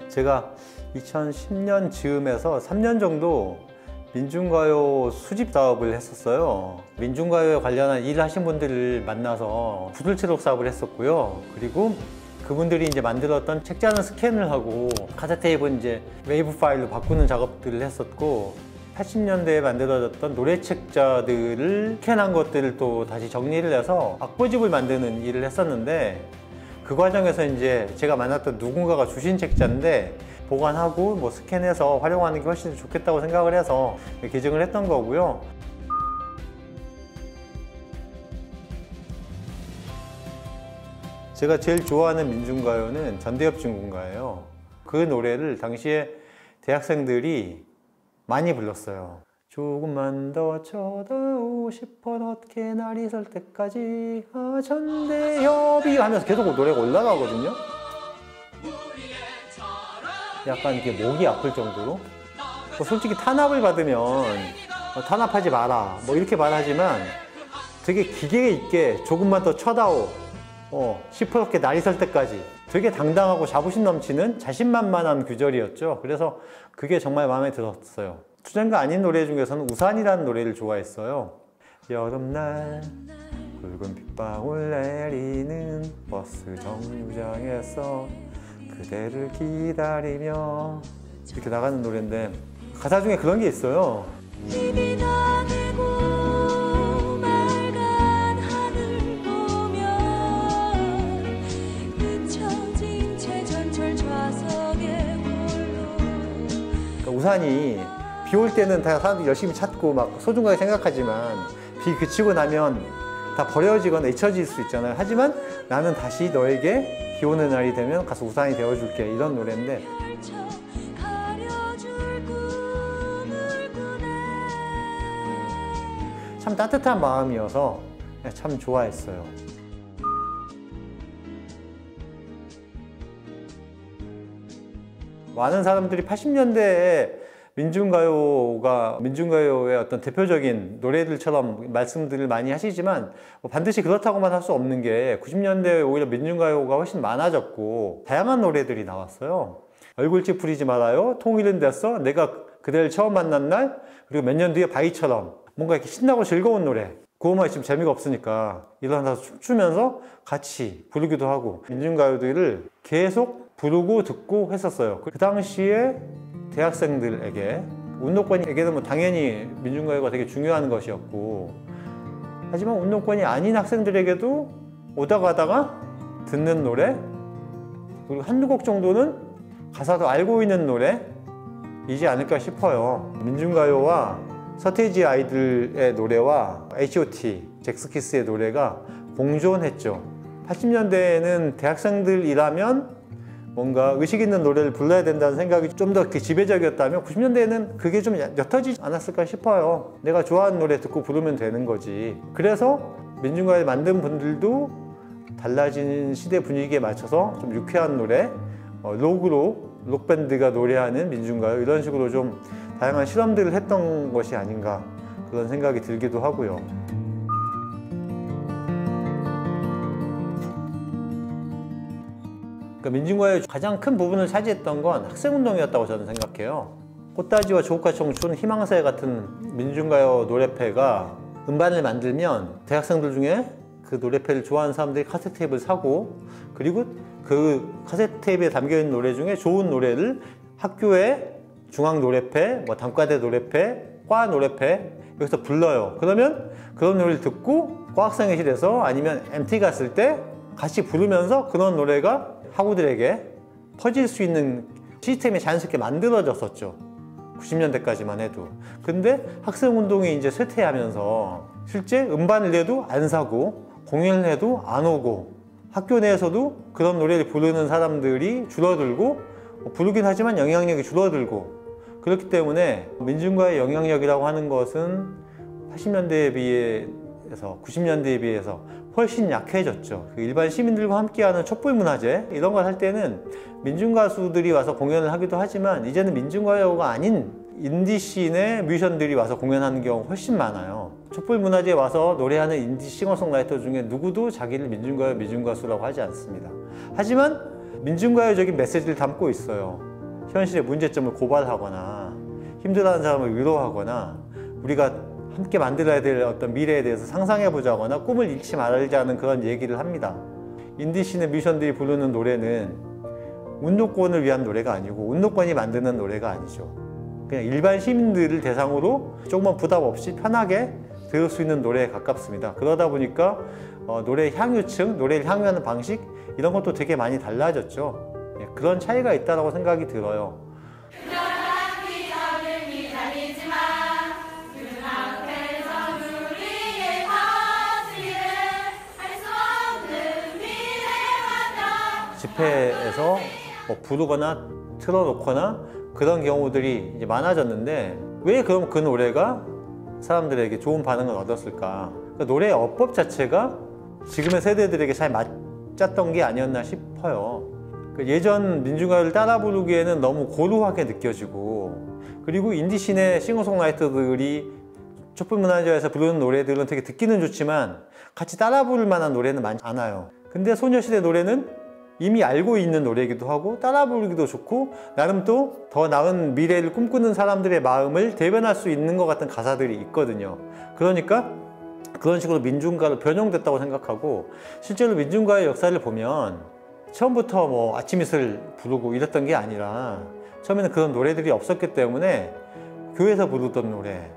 제가 2010년 즈음에서 3년 정도 민중가요 수집 사업을 했었어요. 민중가요에 관련한 일을 하신 분들을 만나서 구들체록 사업을 했었고요. 그리고 그분들이 이제 만들었던 책자는 스캔을 하고 카세테이프는 이제 웨이브 파일로 바꾸는 작업들을 했었고, 80년대에 만들어졌던 노래 책자들을 스캔한 것들을 또 다시 정리를 해서 악보집을 만드는 일을 했었는데, 그 과정에서 이제 제가 만났던 누군가가 주신 책자인데 보관하고 뭐 스캔해서 활용하는 게 훨씬 좋겠다고 생각을 해서 개증을 했던 거고요. 제가 제일 좋아하는 민중가요는 전대엽 진군가예요. 그 노래를 당시에 대학생들이 많이 불렀어요. 조금만 더 쳐다오 싶어 어떻게 날이 설 때까지 전대엽이 하면서 계속 노래가 올라가거든요. 약간 이렇게 목이 아플 정도로. 뭐 솔직히 탄압을 받으면 탄압하지 마라 뭐 이렇게 말하지만, 되게 기계 있게 조금만 더 쳐다오 시퍼렇게 날이 설 때까지 되게 당당하고 자부심 넘치는 자신만만한 구절이었죠. 그래서 그게 정말 마음에 들었어요. 투쟁가 아닌 노래 중에서는 우산이라는 노래를 좋아했어요. 여름날 굵은 빗방울 내리는 버스 정류장에서 그대를 기다리며 이렇게 나가는 노래인데, 가사 중에 그런 게 있어요. 우산이 비 올 때는 다 사람들이 열심히 찾고 막 소중하게 생각하지만, 비 그치고 나면 다 버려지거나 잊혀질 수 있잖아요. 하지만 나는 다시 너에게 비 오는 날이 되면 가서 우산이 되어줄게, 이런 노래인데, 참 따뜻한 마음이어서 참 좋아했어요. 많은 사람들이 80년대에 민중가요의 어떤 대표적인 노래들처럼 말씀들을 많이 하시지만, 반드시 그렇다고만 할 수 없는 게 90년대에 오히려 민중가요가 훨씬 많아졌고 다양한 노래들이 나왔어요. 얼굴 찌푸리지 말아요, 통일은 됐어, 내가 그대를 처음 만난 날, 그리고 몇 년 뒤에 바위처럼, 뭔가 이렇게 신나고 즐거운 노래. 그것만 있으면 재미가 없으니까 일어나서 춤추면서 같이 부르기도 하고, 민중가요들을 계속 부르고 듣고 했었어요. 그 당시에 대학생들에게, 운동권에게는 뭐 당연히 민중가요가 되게 중요한 것이었고, 하지만 운동권이 아닌 학생들에게도 오다 가다가 듣는 노래, 그리고 한두 곡 정도는 가사도 알고 있는 노래이지 않을까 싶어요. 민중가요와 서태지 아이들의 노래와 H.O.T, 잭스키스의 노래가 공존했죠. 80년대에는 대학생들이라면 뭔가 의식 있는 노래를 불러야 된다는 생각이 좀 더 지배적이었다면, 90년대에는 그게 좀 옅어지지 않았을까 싶어요. 내가 좋아하는 노래 듣고 부르면 되는 거지. 그래서 민중가요를 만든 분들도 달라진 시대 분위기에 맞춰서 좀 유쾌한 노래, 록밴드가 노래하는 민중가요, 이런 식으로 좀 다양한 실험들을 했던 것이 아닌가, 그런 생각이 들기도 하고요. 그러니까 민중가요의 가장 큰 부분을 차지했던 건 학생운동이었다고 저는 생각해요. 꽃다지와 조국과 청춘, 희망사회 같은 민중가요 노래패가 음반을 만들면 대학생들 중에 그 노래패를 좋아하는 사람들이 카세트테이프를 사고, 그리고 그 카세트테이프에 담겨있는 노래 중에 좋은 노래를 학교에 중앙노래패, 뭐 단과대 노래패, 과 노래패 여기서 불러요. 그러면 그런 노래를 듣고 과학상회실에서 아니면 MT 갔을 때 같이 부르면서 그런 노래가 학우들에게 퍼질 수 있는 시스템이 자연스럽게 만들어졌었죠. 90년대까지만 해도. 근데 학생운동이 이제 쇠퇴하면서 실제 음반을 내도 안 사고 공연을 해도 안 오고, 학교 내에서도 그런 노래를 부르는 사람들이 줄어들고, 부르긴 하지만 영향력이 줄어들고, 그렇기 때문에 민중가요의 영향력이라고 하는 것은 80년대에 비해서 90년대에 비해서 훨씬 약해졌죠. 일반 시민들과 함께하는 촛불문화제 이런 걸 할 때는 민중가수들이 와서 공연을 하기도 하지만, 이제는 민중가요가 아닌 인디씬의 뮤지션들이 와서 공연하는 경우가 훨씬 많아요. 촛불문화제에 와서 노래하는 인디 싱어송라이터 중에 누구도 자기를 민중가요, 민중가수라고 하지 않습니다. 하지만 민중가요적인 메시지를 담고 있어요. 현실의 문제점을 고발하거나 힘들어하는 사람을 위로하거나 우리가 함께 만들어야 될 어떤 미래에 대해서 상상해보자거나 꿈을 잃지 말자는 그런 얘기를 합니다. 인디씬의 뮤지션들이 부르는 노래는 운동권을 위한 노래가 아니고 운동권이 만드는 노래가 아니죠. 그냥 일반 시민들을 대상으로 조금만 부담 없이 편하게 들을 수 있는 노래에 가깝습니다. 그러다 보니까 노래의 향유층, 노래를 향유하는 방식 이런 것도 되게 많이 달라졌죠. 그런 차이가 있다고 생각이 들어요. 집회에서 뭐 부르거나 틀어놓거나 그런 경우들이 이제 많아졌는데 왜 그럼 그 노래가 사람들에게 좋은 반응을 얻었을까? 그러니까 노래의 어법 자체가 지금의 세대들에게 잘 맞았던 게 아니었나 싶어요. 예전 민중가요를 따라 부르기에는 너무 고루하게 느껴지고, 그리고 인디씬의 싱어송라이터들이 촛불문화제에서 부르는 노래들은 되게 듣기는 좋지만 같이 따라 부를 만한 노래는 많지 않아요. 근데 소녀시대 노래는 이미 알고 있는 노래이기도 하고 따라 부르기도 좋고 나름 또 더 나은 미래를 꿈꾸는 사람들의 마음을 대변할 수 있는 것 같은 가사들이 있거든요. 그러니까 그런 식으로 민중가로 변형됐다고 생각하고, 실제로 민중가의 역사를 보면 처음부터 뭐 아침 이슬 부르고 이랬던 게 아니라 처음에는 그런 노래들이 없었기 때문에 교회에서 부르던 노래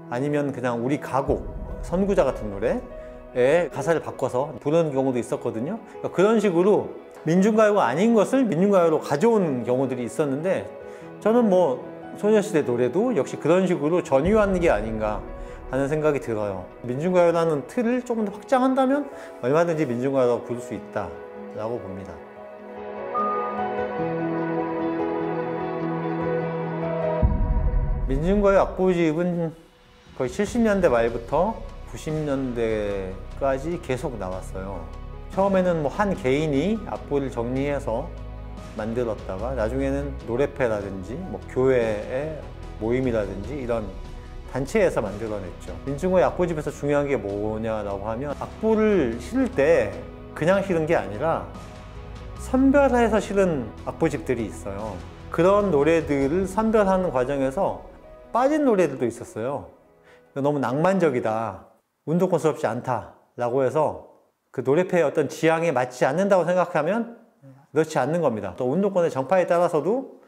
아니면 그냥 우리 가곡, 선구자 같은 노래에 가사를 바꿔서 부르는 경우도 있었거든요. 그러니까 그런 식으로 민중가요가 아닌 것을 민중가요로 가져온 경우들이 있었는데, 저는 뭐 소녀시대 노래도 역시 그런 식으로 전유한 게 아닌가 하는 생각이 들어요. 민중가요라는 틀을 조금 더 확장한다면 얼마든지 민중가요라고 부를 수 있다라고 봅니다. 민중가요 악보집은 거의 70년대 말부터 90년대까지 계속 나왔어요. 처음에는 뭐 한 개인이 악보를 정리해서 만들었다가 나중에는 노래패라든지 뭐 교회의 모임이라든지 이런 단체에서 만들어냈죠. 민중가요 악보집에서 중요한 게 뭐냐라고 하면, 악보를 실을 때 그냥 실은 게 아니라 선별해서 실은 악보집들이 있어요. 그런 노래들을 선별하는 과정에서 빠진 노래들도 있었어요. 너무 낭만적이다, 운동권스럽지 않다 라고 해서 그 노래패의 어떤 지향에 맞지 않는다고 생각하면 넣지 않는 겁니다. 또 운동권의 정파에 따라서도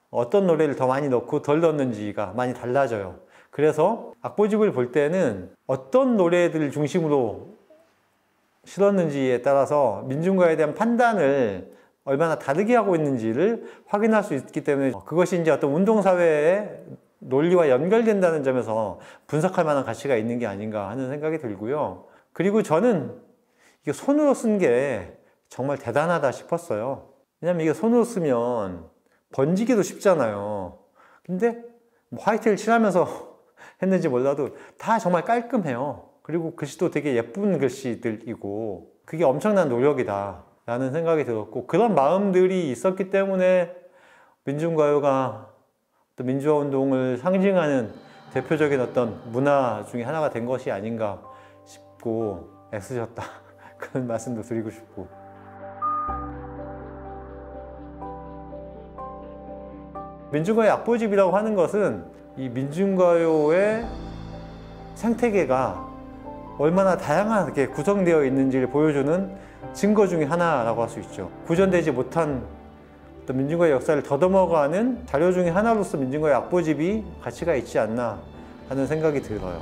어떤 노래를 더 많이 넣고 덜 넣는지가 많이 달라져요. 그래서 악보집을 볼 때는 어떤 노래들을 중심으로 실었는지에 따라서 민중가요에 대한 판단을 얼마나 다르게 하고 있는지를 확인할 수 있기 때문에 그것이 이제 어떤 운동사회의 논리와 연결된다는 점에서 분석할 만한 가치가 있는 게 아닌가 하는 생각이 들고요. 그리고 저는 이게 손으로 쓴 게 정말 대단하다 싶었어요. 왜냐면 이게 손으로 쓰면 번지기도 쉽잖아요. 근데 뭐 화이트를 칠하면서 했는지 몰라도 다 정말 깔끔해요. 그리고 글씨도 되게 예쁜 글씨들이고 그게 엄청난 노력이다 라는 생각이 들었고, 그런 마음들이 있었기 때문에 민중가요가 또 민주화운동을 상징하는 대표적인 어떤 문화 중에 하나가 된 것이 아닌가 싶고, 애쓰셨다 그런 말씀도 드리고 싶고. 민중가요 악보집이라고 하는 것은 이 민중가요의 생태계가 얼마나 다양하게 구성되어 있는지를 보여주는 증거 중에 하나라고 할 수 있죠. 구전되지 못한 어떤 민중가요 역사를 더듬어가는 자료 중에 하나로서 민중가요 악보집이 가치가 있지 않나 하는 생각이 들어요.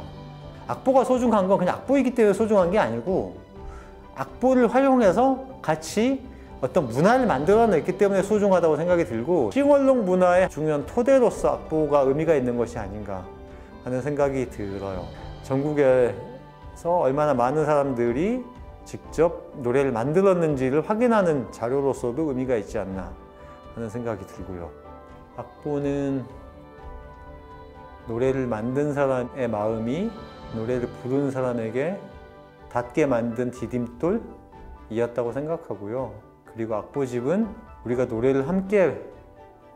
악보가 소중한 건 그냥 악보이기 때문에 소중한 게 아니고, 악보를 활용해서 같이 어떤 문화를 만들어냈기 때문에 소중하다고 생각이 들고, 싱얼롱 문화의 중요한 토대로서 악보가 의미가 있는 것이 아닌가 하는 생각이 들어요. 전국에서 얼마나 많은 사람들이 직접 노래를 만들었는지를 확인하는 자료로서도 의미가 있지 않나 하는 생각이 들고요. 악보는 노래를 만든 사람의 마음이 노래를 부르는 사람에게 닿게 만든 디딤돌이었다고 생각하고요. 그리고 악보집은 우리가 노래를 함께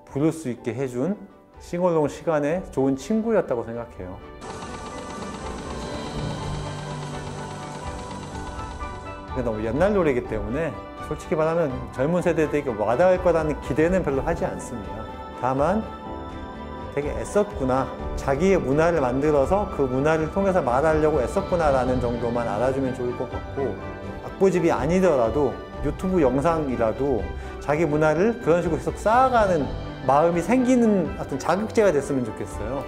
부를 수 있게 해준 싱얼롱 시간의 좋은 친구였다고 생각해요. 너무 옛날 노래이기 때문에 솔직히 말하면 젊은 세대들에게 와닿을 거라는 기대는 별로 하지 않습니다. 다만 되게 애썼구나, 자기의 문화를 만들어서 그 문화를 통해서 말하려고 애썼구나 라는 정도만 알아주면 좋을 것 같고, 악보집이 아니더라도 유튜브 영상이라도 자기 문화를 그런 식으로 계속 쌓아가는 마음이 생기는 어떤 자극제가 됐으면 좋겠어요.